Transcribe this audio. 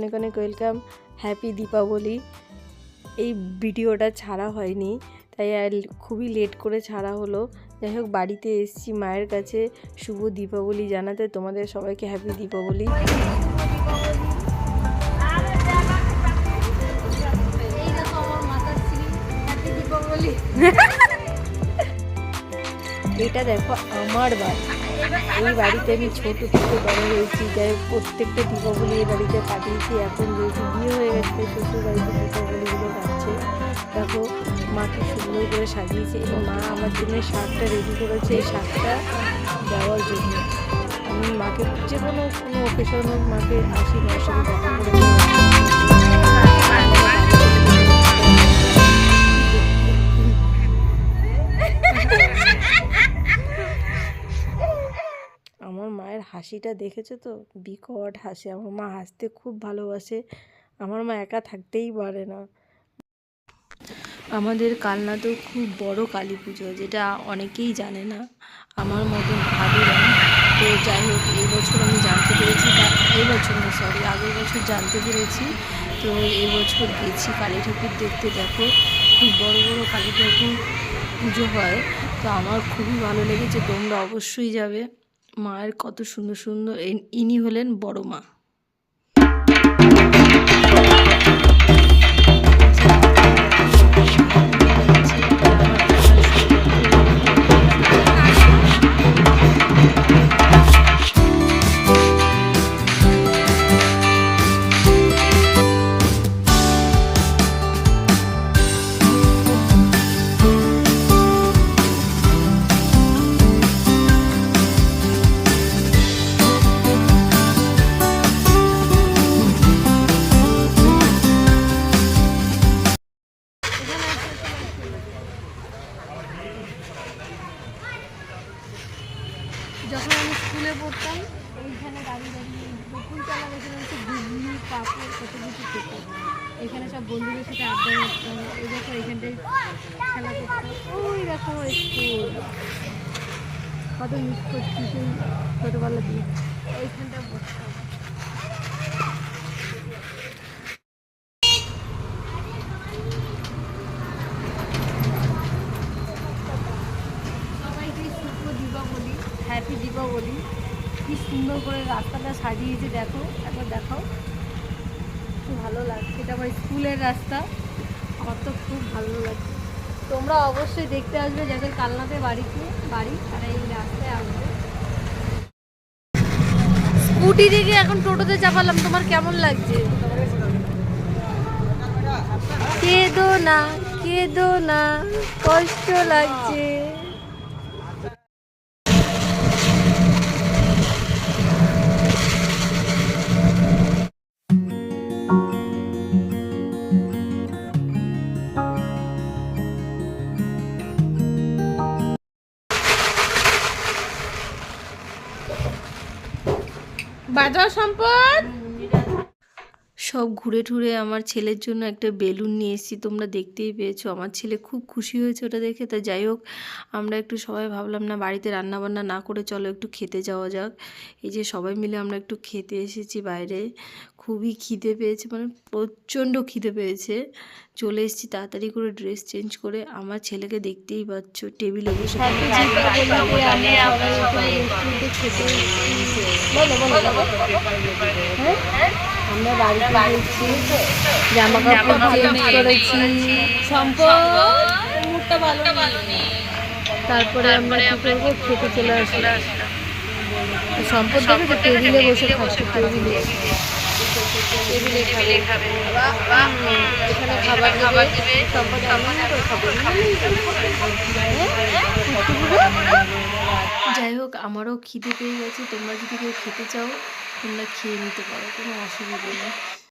অনেক অনেক welcome, happy Deepavali. এই ভিডিওটা ছাড়া হয়নি, তাই খুবই লেট করে ছাড়া হলো। যাই হোক, বাড়িতে এসেছি মায়ের কাছে শুভ দীপাবলি জানাতে। তোমাদের সবাইকে হ্যাপি দীপাবলি। এটা দেখো আমার বাড়ি। এই বাড়িতে আমি ছোট থেকে বড় হয়েছি, যাই প্রত্যেকটা দীপাবলি এই বাড়িতে কাটিয়েছি। এখন যেহেতু বিয়ে হয়ে গেছে, শ্বশুর বাড়িতে দীপাবলিগুলো কাটছে। দেখো মাকে সুন্দর করে সাজিয়েছে এবং মা আমার জন্য শাকটা রেডি করেছে। এই শাকটা দেওয়ার জন্য আমি মাকে যে কোনো অকেশন হোক মাকে আসি, মার সাথে দেখা করে আমার মায়ের হাসিটা দেখেছো তো, বিকট হাসি। আমার মা হাসতে খুব ভালোবাসে, আমার মা একা থাকতেই পারে না। আমাদের কালনাতেও খুব বড় কালী পুজো, যেটা অনেকেই জানে না আমার মতন ভাবিরা। তো যাই হোক, এই বছর আমি জানতে পেরেছি, এই বছর না সরি আগের বছর জানতে পেরেছি। তো এবছর গেছি কালী ঠাকুর দেখতে। দেখো খুব বড় বড় কালী ঠাকুর পুজো হয়, তো আমার খুবই ভালো লেগেছে। তোমরা অবশ্যই যাবে। মায়ের কত সুন্দর সুন্দর, ইনি হলেন বড় মা। যখন আমি স্কুলে পড়তাম, এইখানে দাঁড়িয়ে দাঁড়িয়ে বকুলতলা গেছিলাম, হচ্ছে ঘুগনি পাঁপড় কত কিছু খেতে। এখানে সব বন্ধুদের সাথে আড্ডা মারতাম। এই দেখো এখানটায় খেলা করতাম। ওই দেখো স্কুল, কত মিস করছি সেই ছোটোবেলা দিয়ে। এইখানটা বসতাম। সবাইকে শুভ দীপাবলি, হ্যাপি দীপাবলি। কি সুন্দর করে রাস্তাটা সাজিয়েছে দেখো, একবার দেখাও। খুব ভালো লাগছে, এটা আমার স্কুলের রাস্তা। আমার তো খুব ভালো লাগছে। তোমরা অবশ্যই দেখতে আসবে, যাদের কালনাতে বাড়ি তারা এই রাস্তায় আসবে। স্কুটি থেকে এখন টোটোতে চাপালাম, তোমার কেমন লাগছে? কেঁদো না কেঁদো না, কষ্ট লাগছে। বাজার সম্পদ সব ঘুরে ঠুরে আমার ছেলের জন্য একটা বেলুন নিয়ে এসেছি। তোমরা দেখতেই পেয়েছো, আমার ছেলে খুব খুশি হয়েছে ওটা দেখে। তা যাই হোক, আমরা একটু সবাই ভাবলাম না বাড়িতে রান্নাবান্না না করে চলো একটু খেতে যাওয়া যাক। এই যে সবাই মিলে আমরা একটু খেতে এসেছি বাইরে। খুবই খিদে পেয়েছে, মানে প্রচণ্ড খিদে পেয়েছে। চলে এসেছি তাড়াতাড়ি করে ড্রেস চেঞ্জ করে। আমার ছেলেকে দেখতেই পাচ্ছ টেবিলে বসে আমরা বাড়িতে গেছি, জামা কাপড় চেঞ্জ করেছি। মুডটা ভালো নেই। তারপরে আমরা কি করবো, খেতে চলে আসলাম। সম্পদ দেখে টেবিলে বসে খাচ্ছে, টেবিলে খাবে। এখানে খাবার দেবে, সম্পদ যাই হোক, আমারও খিদে পেয়ে গেছে। তোমরা যদি কেউ খেতে চাও তোমরা খেয়ে নিতে পারো, কোনো অসুবিধা নেই।